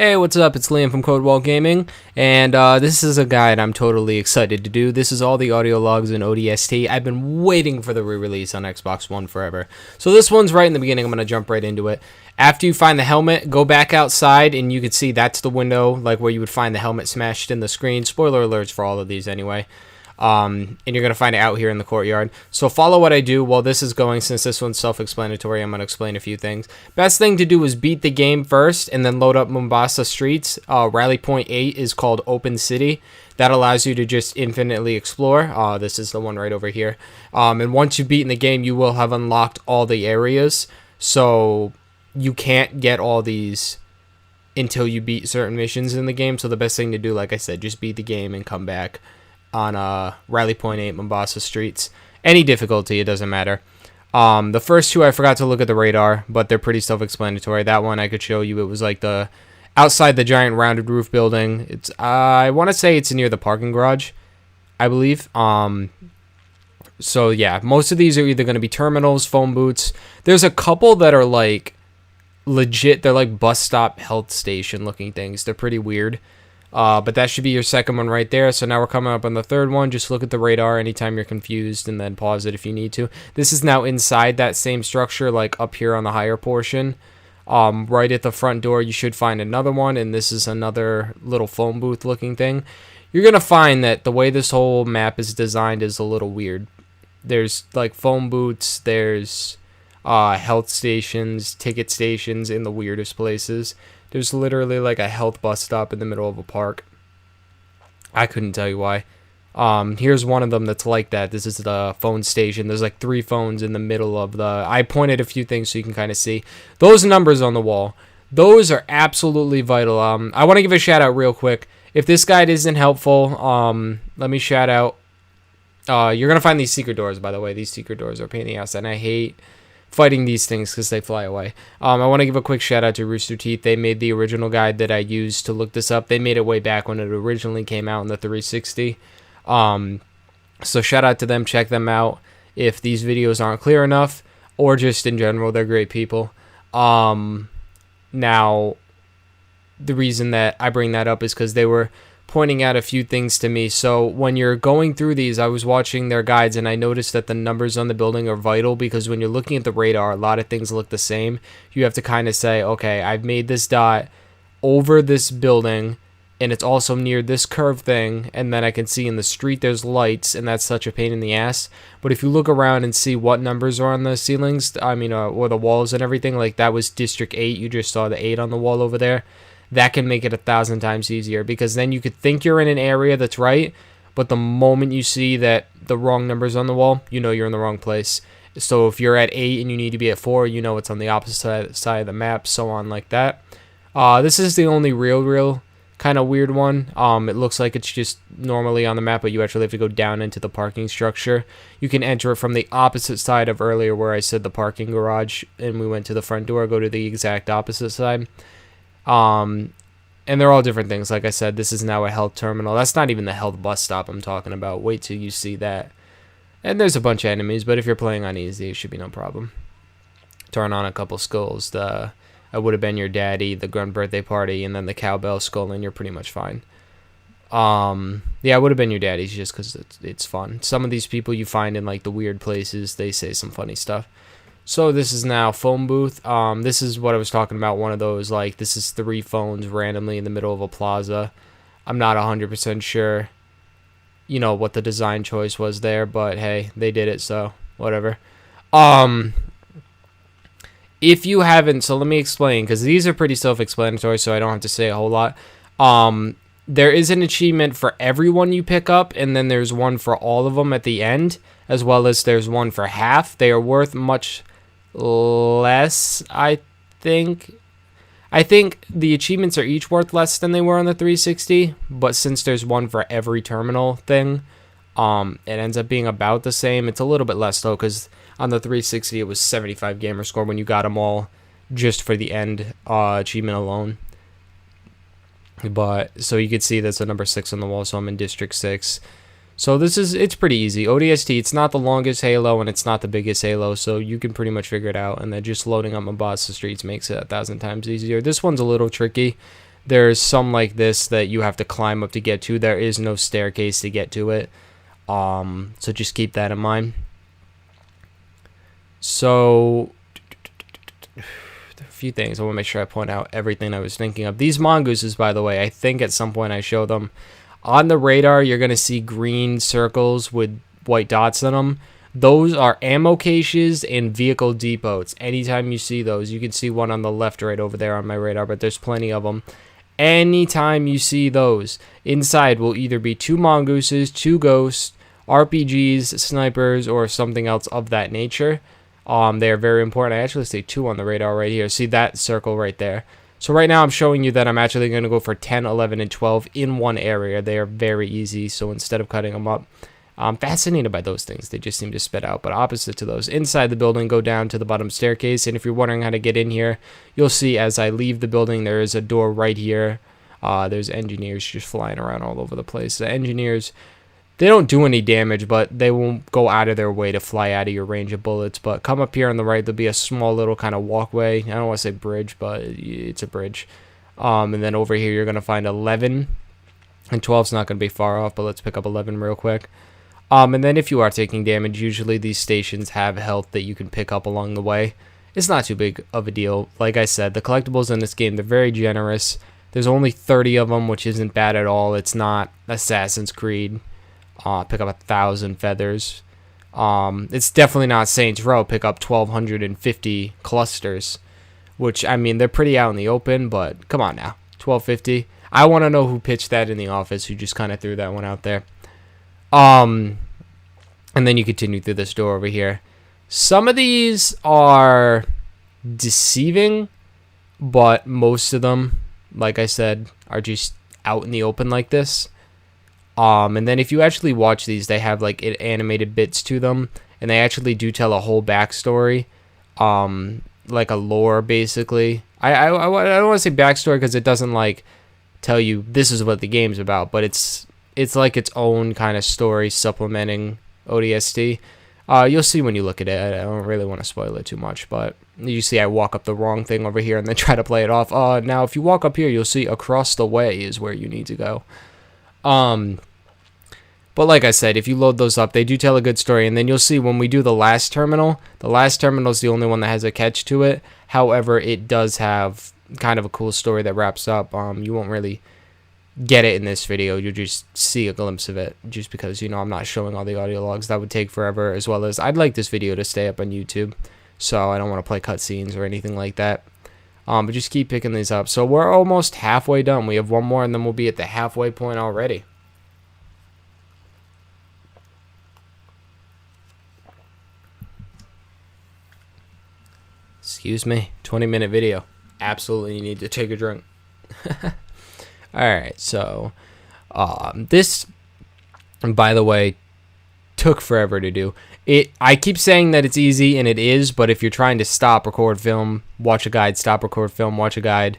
Hey, what's up? It's Liam from Codewall Gaming, and this is a guide I'm totally excited to do. This is all the audio logs in ODST. I've been waiting for the re-release on Xbox One forever. So this one's right in the beginning. I'm going to jump right into it. After you find the helmet, go back outside, and you can see that's the window, like where you would find the helmet smashed in the screen. Spoiler alerts for all of these anyway. And you're going to find it out here in the courtyard. So follow what I do while this is going. Since this one's self-explanatory, I'm going to explain a few things. Best thing to do is beat the game first and then load up Mombasa streets. Rally Point 8 is called Open City. That allows you to just infinitely explore. This is the one right over here. And once you've beaten the game, you will have unlocked all the areas. So you can't get all these until you beat certain missions in the game. So the best thing to do, like I said, just beat the game and come back on Rally Point 8 Mombasa streets. Any difficulty, it doesn't matter. The first two I forgot to look at the radar, but they're pretty self-explanatory. That one I could show you. It was like the outside the giant rounded roof building. It's I want to say it's near the parking garage, I believe. So yeah, most of these are either going to be terminals, phone booths. There's a couple that are like legit. They're like bus stop health station looking things. They're pretty weird. But that should be your second one right there. So now we're coming up on the third one. Just look at the radar anytime you're confused and then pause it if you need to. This is now inside that same structure, like up here on the higher portion. Right at the front door, you should find another one. And this is another little phone booth looking thing. You're going to find that the way this whole map is designed is a little weird. There's like phone booths. There's health stations, ticket stations in the weirdest places. There's literally like a health bus stop in the middle of a park. I couldn't tell you why. Here's one of them that's like that. This is the phone station. There's like 3 phones in the middle of the... I pointed a few things so you can kind of see. Those numbers on the wall, those are absolutely vital. I want to give a shout out real quick. If this guide isn't helpful, let me shout out. You're going to find these secret doors, by the way. These secret doors are a pain in the ass, and I hate fighting these things because they fly away. I want to give a quick shout out to Rooster Teeth. They made the original guide that I used to look this up. They made it way back when it originally came out in the 360. So shout out to them. Check them out if these videos aren't clear enough, or just in general, they're great people. Now, the reason that I bring that up is because they were pointing out a few things to me. So when you're going through these, I was watching their guides and I noticed that the numbers on the building are vital, because when you're looking at the radar, a lot of things look the same. You have to kind of say, okay, I've made this dot over this building and it's also near this curved thing, and then I can see in the street there's lights, and that's such a pain in the ass. But if you look around and see what numbers are on the ceilings, or the walls and everything, like that was District 8, you just saw the 8 on the wall over there. That can make it 1,000 times easier, because then you could think you're in an area that's right, but the moment you see that the wrong number's on the wall, you know you're in the wrong place. So if you're at 8 and you need to be at 4, you know it's on the opposite side of the map, so on like that. This is the only real kind of weird one. It looks like it's just normally on the map, but you actually have to go down into the parking structure. You can enter it from the opposite side of earlier where I said the parking garage, and we went to the front door. Go to the exact opposite side. And they're all different things. Like I said, this is now a health terminal. That's not even the health bus stop I'm talking about. Wait till you see that. And there's a bunch of enemies, but if you're playing on easy, it should be no problem. Turn on a couple skulls. The I Would Have Been Your Daddy, the Grunt Birthday Party, and then the Cowbell Skull, and you're pretty much fine. Yeah, I Would Have Been Your Daddy's just because it's fun. Some of these people you find in like the weird places, they say some funny stuff. So this is now phone booth. This is what I was talking about. One of those, like, this is 3 phones randomly in the middle of a plaza. I'm not 100% sure, what the design choice was there, but hey, they did it, so whatever. If you haven't, so let me explain, because these are pretty self-explanatory, so I don't have to say a whole lot. There is an achievement for everyone you pick up, and then there's one for all of them at the end, as well as there's one for half. They are worth much less, I think. I think the achievements are each worth less than they were on the 360, but since there's one for every terminal thing, it ends up being about the same. It's a little bit less though, because on the 360 it was 75 gamer score when you got them all just for the end achievement alone. But so you could see that's a number 6 on the wall, so I'm in District 6. So it's pretty easy. ODST, it's not the longest Halo and it's not the biggest Halo, so you can pretty much figure it out. And then just loading up Mombasa streets makes it 1,000 times easier. This one's a little tricky. There's some like this that you have to climb up to get to. There is no staircase to get to it. So just keep that in mind. So a few things I want to make sure I point out everything I was thinking of. These mongooses, by the way, I think at some point I show them on the radar. You're gonna see green circles with white dots in them. Those are ammo caches and vehicle depots. Anytime you see those, you can see one on the left right over there on my radar, but there's plenty of them. Anytime you see those, inside will either be 2 mongooses, 2 ghosts, RPGs, snipers, or something else of that nature. They are very important. I actually see 2 on the radar right here. See that circle right there? So right now I'm showing you that I'm actually going to go for 10, 11, and 12 in one area. They are very easy, so instead of cutting them up, I'm fascinated by those things. They just seem to spit out. But opposite to those, inside the building, go down to the bottom staircase. And if you're wondering how to get in here, you'll see as I leave the building, there is a door right here. There's engineers just flying around all over the place. The engineers, they don't do any damage, but they won't go out of their way to fly out of your range of bullets. But come up here on the right, there'll be a small little kind of walkway. I don't want to say bridge, but it's a bridge. And then over here, you're going to find 11. And 12's not going to be far off, but let's pick up 11 real quick. And then if you are taking damage, usually these stations have health that you can pick up along the way. It's not too big of a deal. Like I said, the collectibles in this game, they're very generous. There's only 30 of them, which isn't bad at all. It's not Assassin's Creed. Pick up 1,000 feathers. It's definitely not Saints Row. Pick up 1,250 clusters, which, I mean, they're pretty out in the open, but come on now. 1,250. I want to know who pitched that in the office, who just kind of threw that one out there. And then you continue through this door over here. Some of these are deceiving, but most of them, like I said, are just out in the open like this. And then if you actually watch these, they have like animated bits to them, and they actually do tell a whole backstory, like a lore basically. I don't want to say backstory because it doesn't like tell you this is what the game's about, but it's like its own kind of story supplementing ODST. You'll see when you look at it. I don't really want to spoil it too much, but you see I walk up the wrong thing over here and then try to play it off. Now if you walk up here, you'll see across the way is where you need to go. But like I said, if you load those up, they do tell a good story. And then you'll see when we do the last terminal is the only one that has a catch to it. However, it does have kind of a cool story that wraps up. You won't really get it in this video. You'll just see a glimpse of it just because, you know, I'm not showing all the audio logs. That would take forever, as well as I'd like this video to stay up on YouTube. So I don't want to play cutscenes or anything like that. But just keep picking these up. So we're almost halfway done. We have one more and then we'll be at the halfway point already. Excuse me, 20-minute video. Absolutely need to take a drink. Alright, so this, by the way, took forever to do. I keep saying that it's easy, and it is, but if you're trying to stop, record, film, watch a guide, stop, record, film, watch a guide,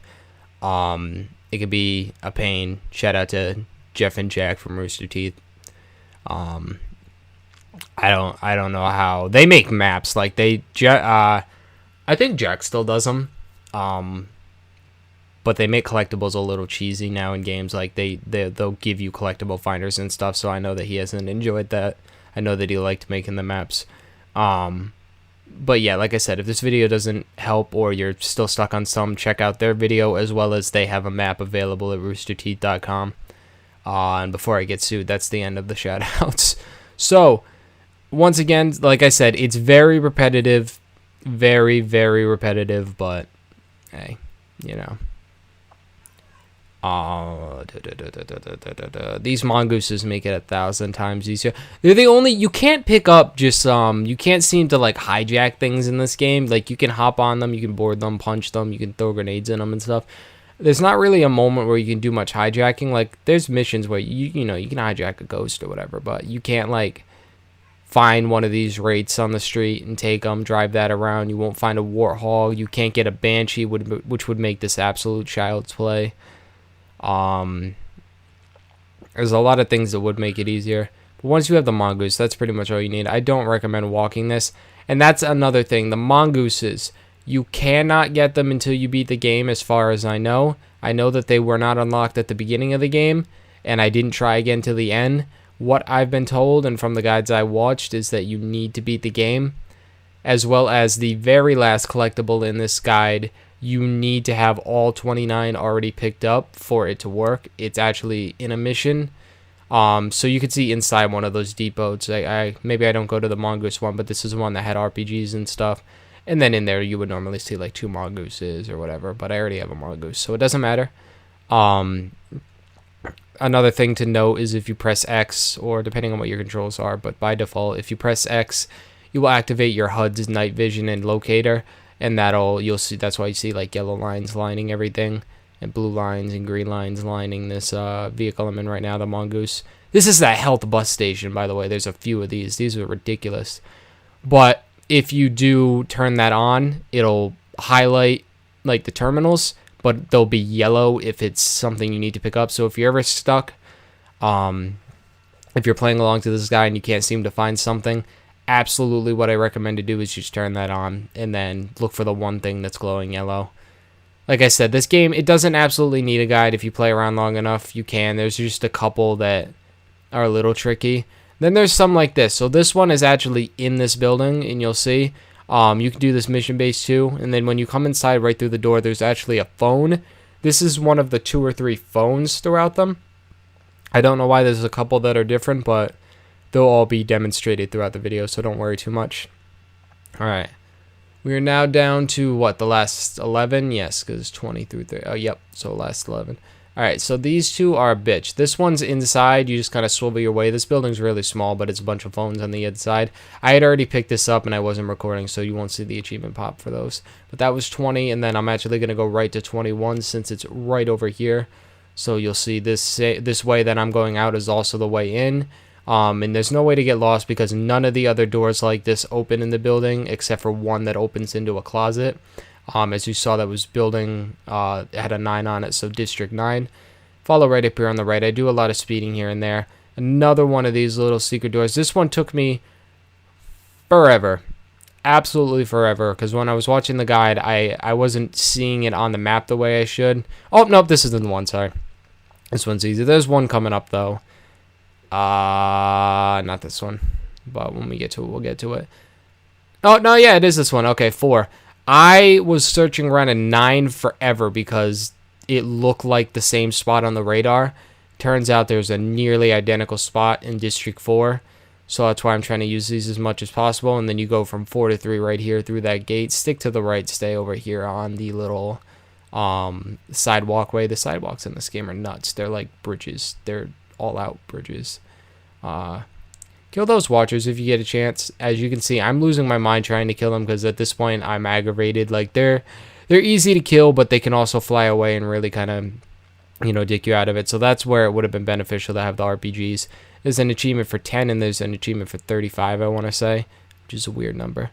it could be a pain. Shout out to Jeff and Jack from Rooster Teeth. I don't know how. They make maps, like I think Jack still does them. But they make collectibles a little cheesy now in games. Like they'll give you collectible finders and stuff. So I know that he hasn't enjoyed that. I know that he liked making the maps. But yeah, like I said, if this video doesn't help or you're still stuck on some, check out their video, as well as they have a map available at roosterteeth.com. And before I get sued, that's the end of the shout outs. So once again, like I said, it's very repetitive. Very, very repetitive, but hey, you know. These mongooses make it 1,000 times easier. They're the only, you can't pick up just you can't seem to like hijack things in this game. Like you can hop on them, you can board them, punch them, you can throw grenades in them and stuff. There's not really a moment where you can do much hijacking. Like there's missions where you know you can hijack a ghost or whatever, but you can't like find one of these wraiths on the street and take them, drive that around. You won't find a warthog. You can't get a banshee, which would make this absolute child's play. There's a lot of things that would make it easier. But once you have the mongoose, that's pretty much all you need. I don't recommend walking this. And that's another thing. The mongooses, you cannot get them until you beat the game, as far as I know. I know that they were not unlocked at the beginning of the game, and I didn't try again till the end. What I've been told, and from the guides I watched, is that you need to beat the game, as well as the very last collectible in this guide. You need to have all 29 already picked up for it to work. It's actually in a mission. So you could see inside one of those depots. Maybe I don't go to the mongoose one, but this is one that had RPGs and stuff. And then in there you would normally see like 2 mongooses or whatever, but I already have a mongoose, so it doesn't matter. Another thing to note is if you press X, or depending on what your controls are, but by default, if you press X, you will activate your HUD's night vision and locator, and you'll see, that's why you see like yellow lines lining everything, and blue lines and green lines lining this vehicle I'm in right now, the mongoose. This is that health bus station, by the way. There's a few of these. These are ridiculous. But if you do turn that on, it'll highlight like the terminals, but they'll be yellow if it's something you need to pick up. So if you're ever stuck, if you're playing along to this guy and you can't seem to find something, absolutely what I recommend to do is just turn that on and then look for the one thing that's glowing yellow. Like I said, this game, it doesn't absolutely need a guide. If you play around long enough, you can. There's just a couple that are a little tricky. Then there's some like this. So this one is actually in this building, and you'll see. You can do this mission base too. And then when you come inside right through the door, there's actually a phone. This is one of the 2 or 3 phones throughout them. I don't know why there's a couple that are different, but they'll all be demonstrated throughout the video, so don't worry too much. Alright. We are now down to, what, the last 11? Yes, because 20 through 30. Oh, yep, so last 11. Alright, so these 2 are a bitch. This one's inside. You just kind of swivel your way. This building's really small, but it's a bunch of phones on the inside. I had already picked this up, and I wasn't recording, so you won't see the achievement pop for those. But that was 20, and then I'm actually going to go right to 21 since it's right over here. So you'll see this way that I'm going out is also the way in. And there's no way to get lost because none of the other doors like this open in the building except for one that opens into a closet. As you saw, that was building, it had a 9 on it, so District 9. Follow right up here on the right. I do a lot of speeding here and there. Another one of these little secret doors. This one took me forever. Absolutely forever, because when I was watching the guide, I wasn't seeing it on the map the way I should. Oh, nope, this isn't the one, sorry. This one's easy. There's one coming up, though. Not this one, but when we get to it, we'll get to it. Oh, no, yeah, it is this one. Okay, 4. I was searching around a 9 forever because it looked like the same spot on the radar. Turns out there's a nearly identical spot in District 4, so that's why I'm trying to use these as much as possible. And then you go from 4 to 3 right here through that gate. Stick to the right, stay over here on the little side walkway. The sidewalks in this game are nuts. They're like bridges. They're all-out bridges. Kill those watchers if you get a chance. As you can see, I'm losing my mind trying to kill them because at this point I'm aggravated. Like they're easy to kill, but they can also fly away and really kind of, you know, dick you out of it. So that's where it would have been beneficial to have the RPGs. There's an achievement for 10 and there's an achievement for 35, I want to say, which is a weird number.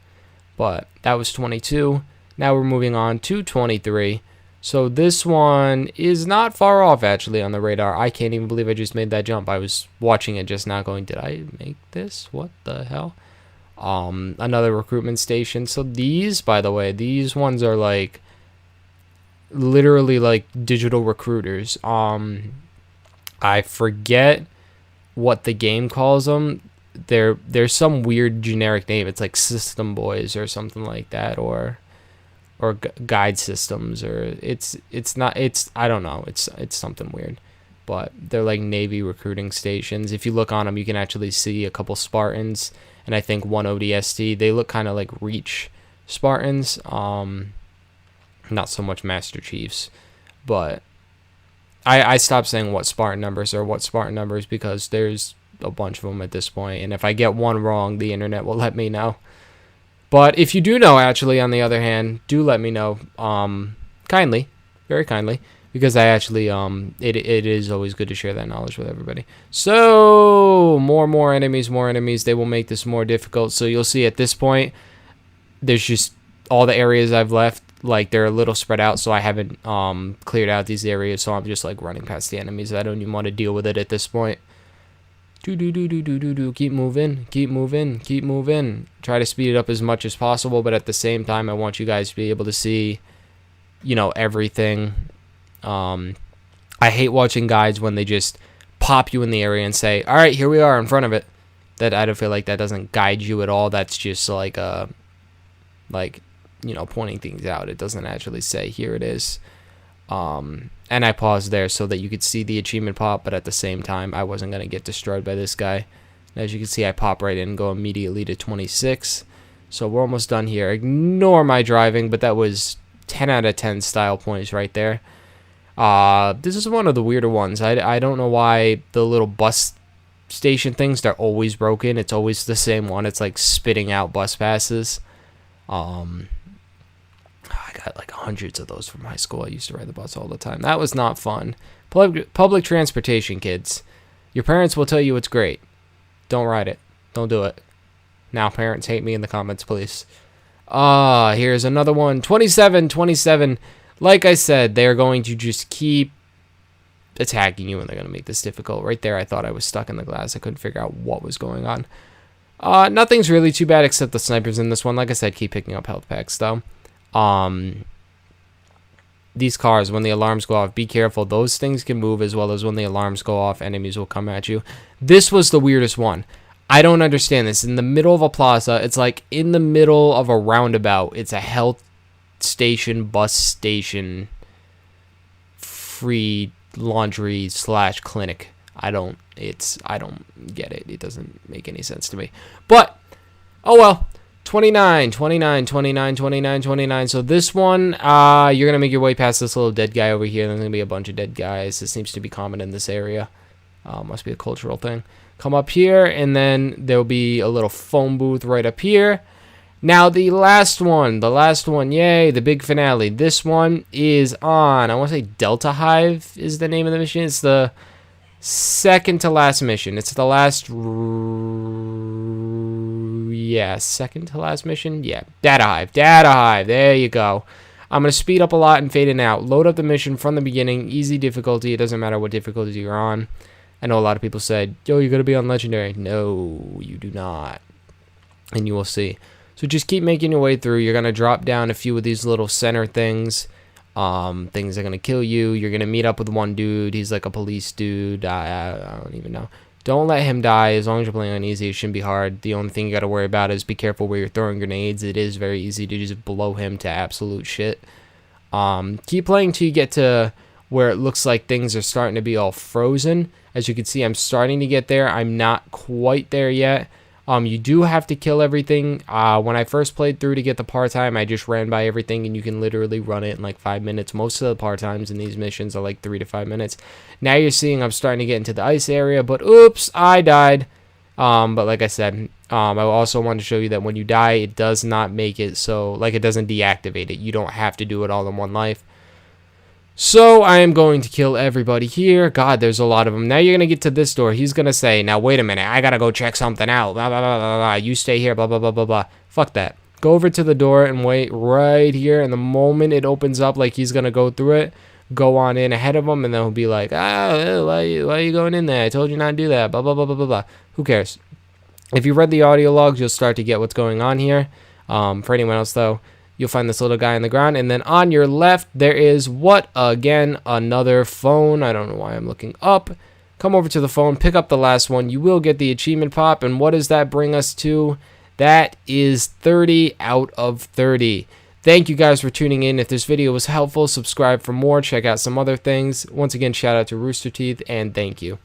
But that was 22. Now we're moving on to 23. So this one is not far off, actually, on the radar. I can't even believe I just made that jump. I was watching it just now going, did I make this? What the hell? Another recruitment station. So these, by the way, these ones are like literally like digital recruiters. I forget what the game calls them. There's some weird generic name. It's like System Boys or something like that, or guide systems, or it's I don't know, it's something weird, but they're like Navy recruiting stations. If you look on them, you can actually see a couple Spartans and I think one ODST. They look kind of like Reach Spartans, not so much Master Chiefs, but I stopped saying what Spartan numbers are what Spartan numbers because there's a bunch of them at this point, and if I get one wrong, the internet will let me know. But if you do know, actually, on the other hand, do let me know, kindly, very kindly, because I actually, it is always good to share that knowledge with everybody. So, more enemies, they will make this more difficult. So you'll see at this point, there's just all the areas I've left, like, they're a little spread out, so I haven't, cleared out these areas, so I'm just, like, running past the enemies. I don't even want to deal with it at this point. Keep moving. Try to speed it up as much as possible, but at the same time, I want you guys to be able to see, you know, everything I hate watching guides when they just pop you in the area and say, all right, here we are in front of it. That I don't feel like that doesn't guide you at all. That's just like pointing things out. It doesn't actually say here it is. And I paused there so that you could see the achievement pop, but at the same time, I wasn't going to get destroyed by this guy. As you can see, I pop right in and go immediately to 26. So we're almost done here. Ignore my driving, but that was 10 out of 10 style points right there. This is one of the weirder ones. I don't know why the little bus station things, they're always broken. It's always the same one. It's like spitting out bus passes. I got like hundreds of those from high school. I used to ride the bus all the time. That was not fun. Public transportation, kids. Your parents will tell you it's great. Don't ride it. Don't do it. Now, parents, hate me in the comments, please. Here's another one. 27. Like I said, they're going to just keep attacking you, and they're going to make this difficult. Right there, I thought I was stuck in the glass. I couldn't figure out what was going on. Nothing's really too bad except the snipers in this one. Like I said, keep picking up health packs, though. These cars, when the alarms go off, be careful. Those things can move, as well as when the alarms go off, enemies will come at you. This was the weirdest one. I don't understand this. In the middle of a plaza, it's like in the middle of a roundabout. It's a health station, bus station, free laundry / clinic. I don't get it. It doesn't make any sense to me. But, oh well. 29. So this one, you're going to make your way past this little dead guy over here. There's going to be a bunch of dead guys. This seems to be common in this area. Must be a cultural thing. Come up here, and then there'll be a little phone booth right up here. Now, the last one, yay, the big finale. This one is on, I want to say Delta Hive is the name of the mission. It's the second to last mission. It's the last, second to last mission. Yeah, Data Hive. There you go. I'm going to speed up a lot and fade in and out. Load up the mission from the beginning. Easy difficulty. It doesn't matter what difficulty you're on. I know a lot of people said, yo, you're going to be on Legendary. No, you do not. And you will see. So just keep making your way through. You're going to drop down a few of these little center things. Things are going to kill you. You're going to meet up with one dude. He's like a police dude. I don't even know. Don't let him die. As long as you're playing on easy, it shouldn't be hard. The only thing you got to worry about is be careful where you're throwing grenades. It is very easy to just blow him to absolute shit. Keep playing till you get to where it looks like things are starting to be all frozen. As you can see, I'm starting to get there. I'm not quite there yet. You do have to kill everything. When I first played through to get the part-time, I just ran by everything, and you can literally run it in like 5 minutes. Most of the part-times in these missions are like 3 to 5 minutes. Now you're seeing I'm starting to get into the ice area, but oops, I died. But like I said, I also want to show you that when you die, it does not make it so, like, it doesn't deactivate it. You don't have to do it all in one life. So I am going to kill everybody here. God, there's a lot of them. Now you're going to get to this door. He's going to say, now wait a minute, I got to go check something out. Blah, blah, blah, blah, blah. You stay here, blah, blah, blah, blah, blah. Fuck that. Go over to the door and wait right here. And the moment it opens up, like he's going to go through it, go on in ahead of him, and then he'll be like, why are you going in there? I told you not to do that, blah, blah, blah, blah, blah, blah. Who cares? If you read the audio logs, you'll start to get what's going on here. For anyone else, though, you'll find this little guy on the ground, and then on your left, there is another phone. I don't know why I'm looking up. Come over to the phone, pick up the last one. You will get the achievement pop, and what does that bring us to? That is 30 out of 30. Thank you guys for tuning in. If this video was helpful, subscribe for more. Check out some other things. Once again, shout out to Rooster Teeth, and thank you.